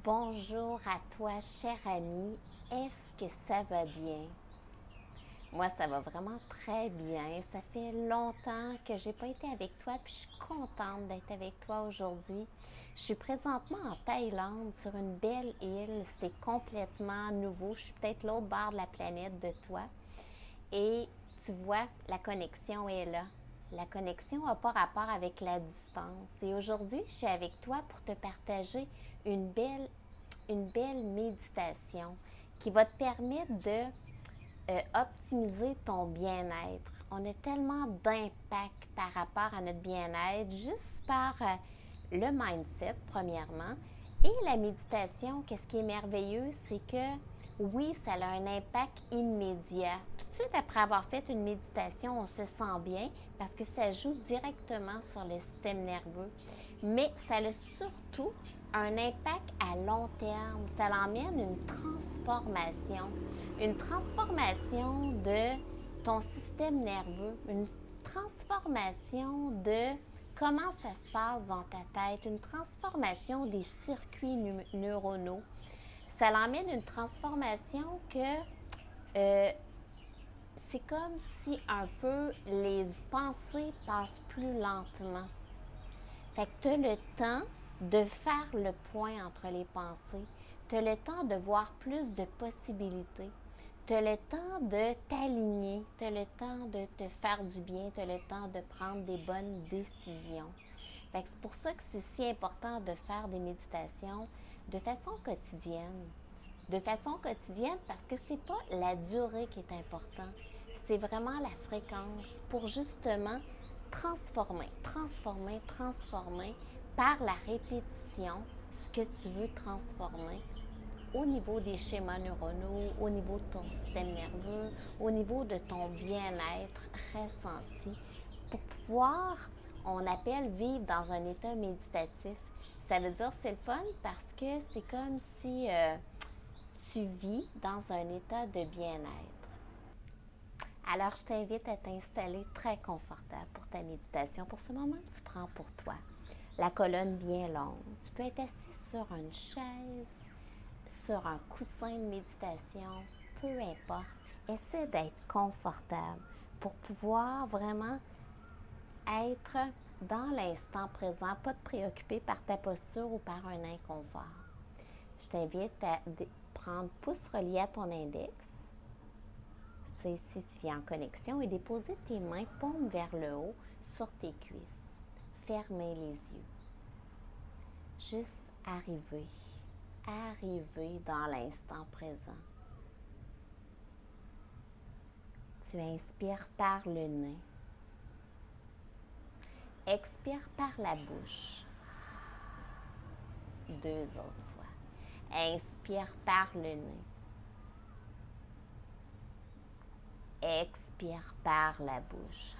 Bonjour à toi, cher ami. Est-ce que ça va bien? Moi, ça va vraiment très bien. Ça fait longtemps que j'ai pas été avec toi, puis je suis contente d'être avec toi aujourd'hui. Je suis présentement en Thaïlande, sur une belle île. C'est complètement nouveau. Je suis peut-être l'autre bord de la planète de toi. Et tu vois, la connexion est là. La connexion n'a pas rapport avec la distance. Et aujourd'hui, je suis avec toi pour te partager une belle, une belle méditation qui va te permettre de optimiser ton bien-être. On a tellement d'impact par rapport à notre bien-être juste par le mindset, premièrement. Et la méditation, qu'est-ce qui est merveilleux, c'est que oui, ça a un impact immédiat. Tout de suite après avoir fait une méditation, on se sent bien parce que ça joue directement sur le système nerveux. Mais ça a surtout un impact à long terme. Ça l'emmène une transformation de ton système nerveux, une transformation de comment ça se passe dans ta tête, une transformation des circuits neuronaux. Ça l'emmène une transformation que c'est comme si un peu les pensées passent plus lentement. Fait que tu as le temps de faire le point entre les pensées. Tu as le temps de voir plus de possibilités. Tu as le temps de t'aligner. Tu as le temps de te faire du bien. Tu as le temps de prendre des bonnes décisions. Fait que c'est pour ça que c'est si important de faire des méditations de façon quotidienne. De façon quotidienne parce que c'est pas la durée qui est importante. C'est vraiment la fréquence pour justement transformer par la répétition ce que tu veux transformer au niveau des schémas neuronaux, au niveau de ton système nerveux, au niveau de ton bien-être ressenti pour pouvoir, on appelle vivre dans un état méditatif. Ça veut dire c'est le fun parce que c'est comme si tu vis dans un état de bien-être. Alors, je t'invite à t'installer très confortable pour ta méditation, pour ce moment que tu prends pour toi. La colonne bien longue. Tu peux être assis sur une chaise, sur un coussin de méditation, peu importe. Essaie d'être confortable pour pouvoir vraiment être dans l'instant présent, pas te préoccuper par ta posture ou par un inconfort. Je t'invite à prendre pouce relié à ton index, c'est si tu viens en connexion, et déposer tes mains paumes vers le haut sur tes cuisses. Fermer les yeux. Juste arriver dans l'instant présent. Tu inspires par le nez. Expire par la bouche. 2 autres fois. Inspire par le nez. Expire par la bouche.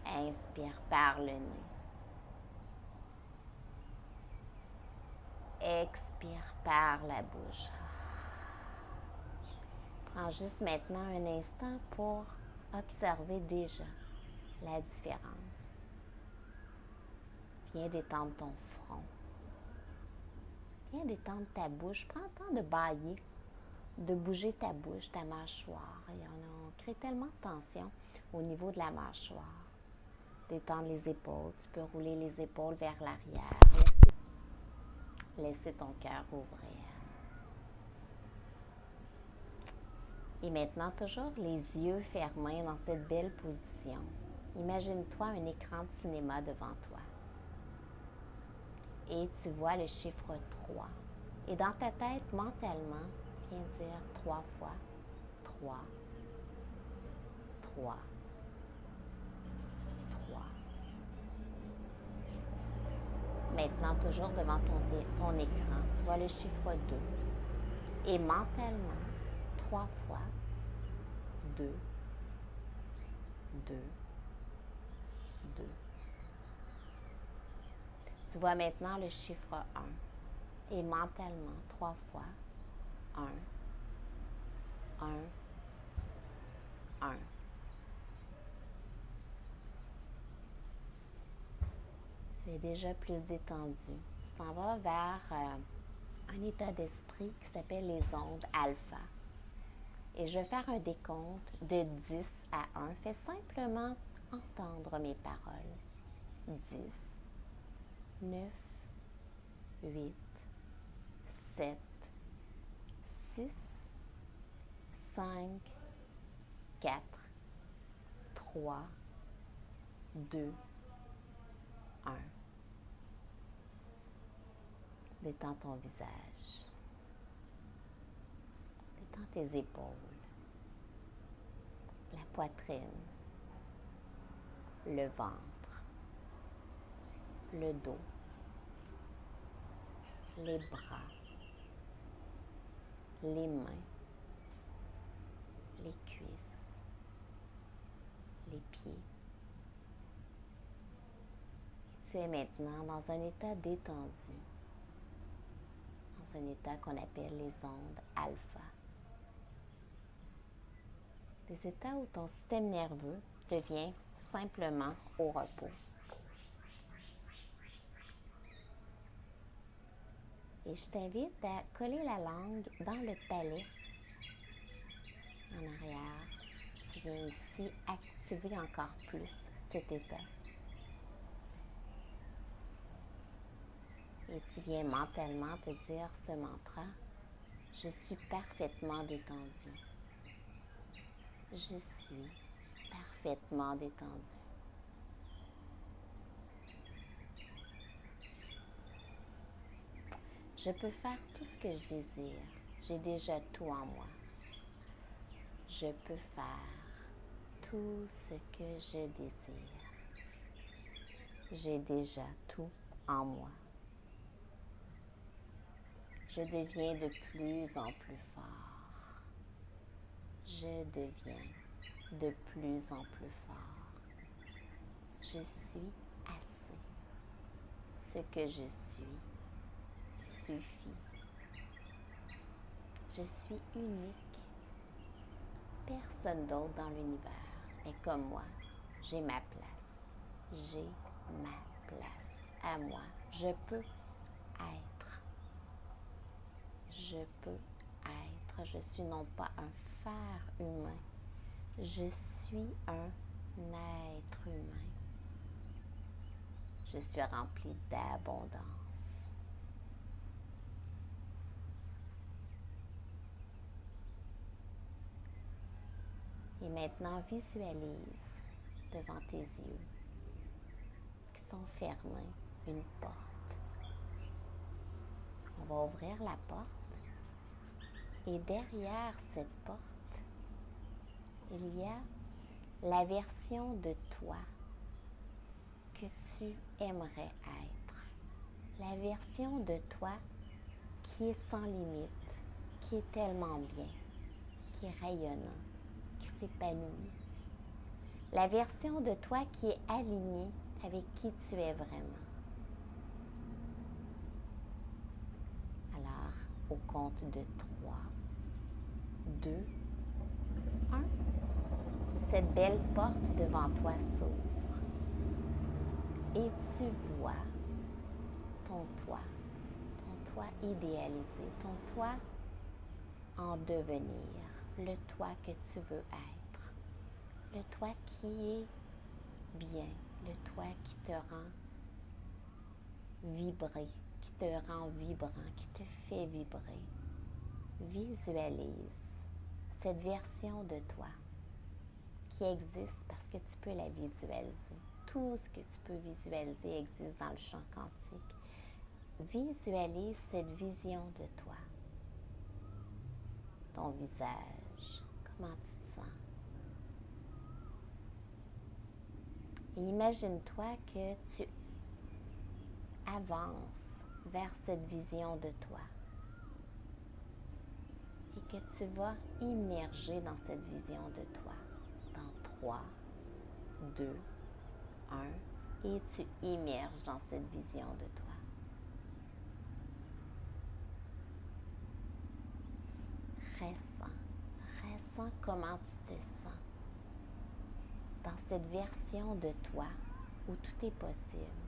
Inspire par le nez. Expire par la bouche. Prends juste maintenant un instant pour observer déjà la différence. Viens détendre ton front. Viens détendre ta bouche. Prends le temps de bâiller, de bouger ta bouche, ta mâchoire. On crée tellement de tension au niveau de la mâchoire. Détendre les épaules. Tu peux rouler les épaules vers l'arrière. Laissez ton cœur ouvrir. Et maintenant, toujours les yeux fermés dans cette belle position. Imagine-toi un écran de cinéma devant toi. Et tu vois le chiffre 3. Et dans ta tête, mentalement, viens dire 3 fois 3, 3, 3. Maintenant, toujours devant ton écran, tu vois le chiffre 2. Et mentalement, 3 fois 2, 2, 2. Tu vois maintenant le chiffre 1. Et mentalement, 3 fois 1, 1, 1. Tu es déjà plus détendu. Tu t'en vas vers un état d'esprit qui s'appelle les ondes alpha. Et je vais faire un décompte de 10 à 1. Fais simplement entendre mes paroles. 10, 9, 8, 7, 6, 5, 4, 3, 2, 1. Détends ton visage. Détends tes épaules, la poitrine, le ventre, le dos, les bras, les mains, les cuisses, les pieds. Et tu es maintenant dans un état détendu, dans un état qu'on appelle les ondes alpha. Des états où ton système nerveux devient simplement au repos. Et je t'invite à coller la langue dans le palais, en arrière. Tu viens ici activer encore plus cet état. Et tu viens mentalement te dire ce mantra: je suis parfaitement détendu. Je suis parfaitement détendu. Je peux faire tout ce que je désire. J'ai déjà tout en moi. Je peux faire tout ce que je désire. J'ai déjà tout en moi. Je deviens de plus en plus fort. Je deviens de plus en plus fort. Je suis assez. Ce que je suis suffit. Je suis unique. Personne d'autre dans l'univers est comme moi. J'ai ma place. J'ai ma place à moi. Je peux être. Je peux être. Je suis non pas un faire humain. Je suis un être humain. Je suis rempli d'abondance. Et maintenant, visualise devant tes yeux qui sont fermés une porte. On va ouvrir la porte et derrière cette porte, il y a la version de toi que tu aimerais être. La version de toi qui est sans limite, qui est tellement bien, qui est rayonnant, qui s'épanouit. La version de toi qui est alignée avec qui tu es vraiment. Alors, au compte de 3, 2, 1, cette belle porte devant toi s'ouvre et tu vois ton toi idéalisé, ton toi en devenir, le toi que tu veux être, le toi qui est bien, le toi qui te rend vibrer, qui te rend vibrant, qui te fait vibrer. Visualise cette version de toi qui existe parce que tu peux la visualiser. Tout ce que tu peux visualiser existe dans le champ quantique. Visualise cette vision de toi. Ton visage, comment tu te sens. Et imagine-toi que tu avances vers cette vision de toi et que tu vas immerger dans cette vision de toi. Dans 3, 2, 1, et tu immerges dans cette vision de toi. Ressens comment tu te sens dans cette version de toi où tout est possible.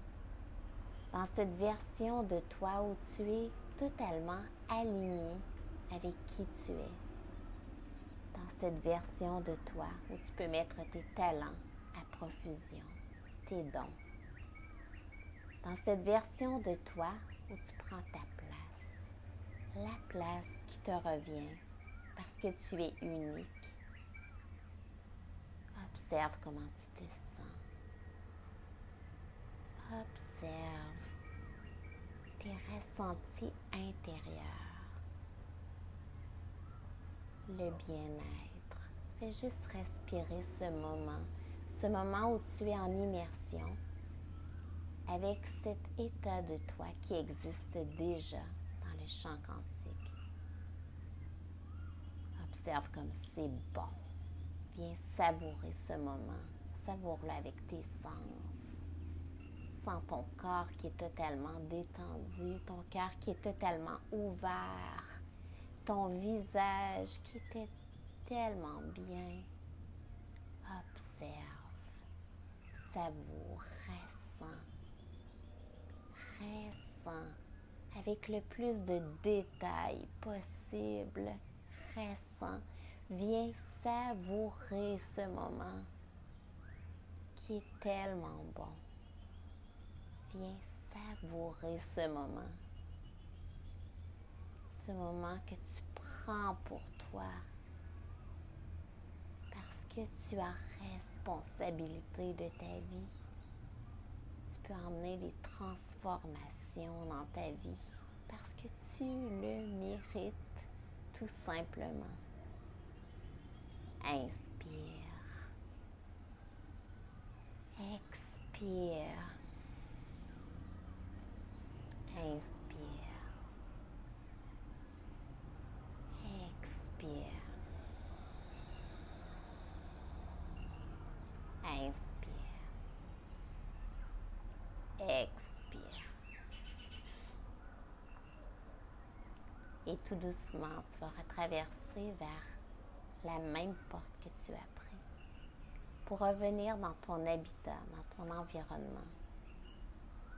Dans cette version de toi où tu es totalement aligné avec qui tu es. Dans cette version de toi où tu peux mettre tes talents à profusion, tes dons. Dans cette version de toi où tu prends ta place, la place qui te revient parce que tu es unique. Observe comment tu te sens. Observe tes ressentis intérieurs. Le bien-être. Fais juste respirer ce moment où tu es en immersion avec cet état de toi qui existe déjà dans le champ quantique. Observe comme c'est bon. Viens savourer ce moment. Savoure-le avec tes sens. Sens ton corps qui est totalement détendu, ton cœur qui est totalement ouvert, ton visage qui était tellement bien. Observe, savoure, ressens avec le plus de détails possible. Ressens, viens savourer ce moment qui est tellement bon. Viens savourer ce moment que tu prends pour toi parce que tu as responsabilité de ta vie. Tu peux emmener des transformations dans ta vie parce que tu le mérites tout simplement. Inspire. Expire. Inspire. Expire. Inspire. Expire. Et tout doucement, tu vas retraverser vers la même porte que tu as prise pour revenir dans ton habitat, dans ton environnement.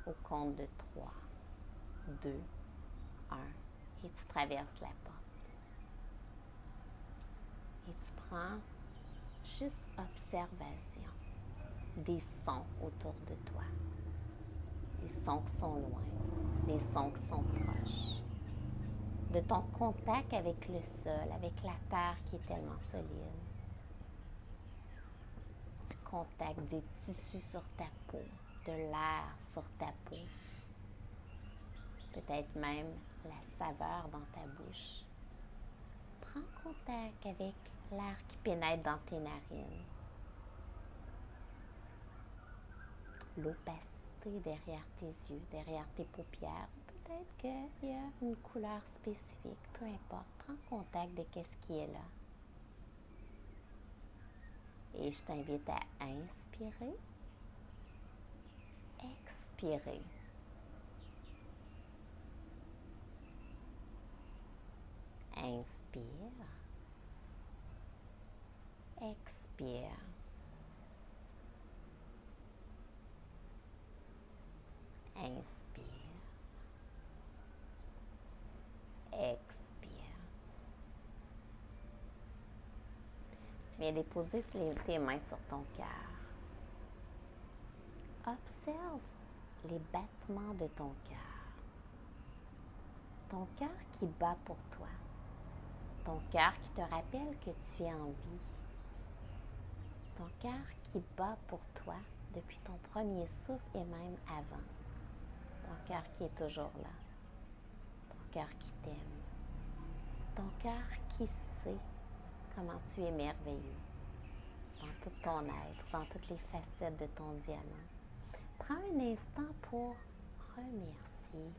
Au compte de 3, 2, 1 et tu traverses la porte. Et tu prends juste observation des sons autour de toi. Les sons qui sont loin, les sons qui sont proches. De ton contact avec le sol, avec la terre qui est tellement solide. Du contact des tissus sur ta peau, de l'air sur ta peau. Peut-être même la saveur dans ta bouche. Prends contact avec l'air qui pénètre dans tes narines. L'opacité derrière tes yeux, derrière tes paupières. Peut-être qu'il y a une couleur spécifique, peu importe. Prends contact de ce qui est là. Et je t'invite à inspirer, expirer. Inspire, expire. Inspire, expire. Tu viens déposer tes mains sur ton cœur. Observe les battements de ton cœur. Ton cœur qui bat pour toi. Ton cœur qui te rappelle que tu es en vie. Ton cœur qui bat pour toi depuis ton premier souffle et même avant. Ton cœur qui est toujours là. Ton cœur qui t'aime. Ton cœur qui sait comment tu es merveilleux dans tout ton être, dans toutes les facettes de ton diamant. Prends un instant pour remercier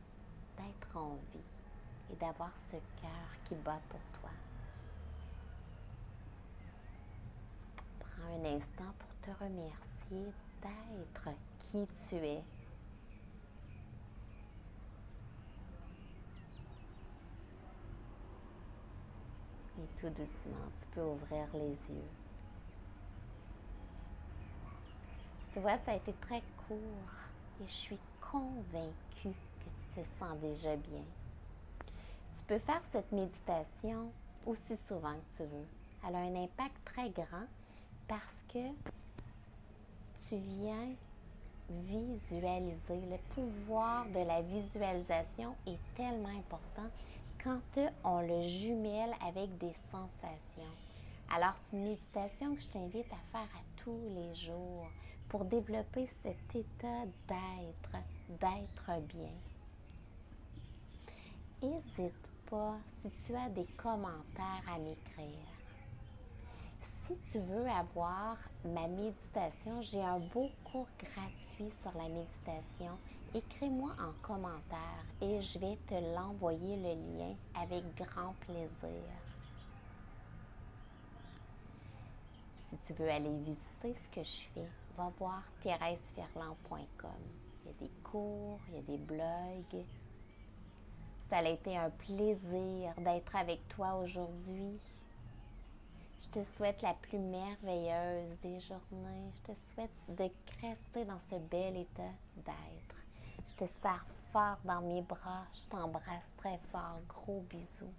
d'être en vie et d'avoir ce cœur qui bat pour toi. Prends un instant pour te remercier d'être qui tu es. Et tout doucement, tu peux ouvrir les yeux. Tu vois, ça a été très court et je suis convaincue que tu te sens déjà bien. Tu peux faire cette méditation aussi souvent que tu veux. Elle a un impact très grand parce que tu viens visualiser. Le pouvoir de la visualisation est tellement important quand on le jumelle avec des sensations. Alors, c'est une méditation que je t'invite à faire à tous les jours pour développer cet état d'être bien. N'hésite pas si tu as des commentaires à m'écrire. Si tu veux avoir ma méditation, j'ai un beau cours gratuit sur la méditation. Écris-moi en commentaire et je vais te l'envoyer le lien avec grand plaisir. Si tu veux aller visiter ce que je fais, va voir thérèseferland.com. Il y a des cours, il y a des blogs. Ça a été un plaisir d'être avec toi aujourd'hui. Je te souhaite la plus merveilleuse des journées. Je te souhaite de rester dans ce bel état d'être. Je te serre fort dans mes bras. Je t'embrasse très fort. Gros bisous.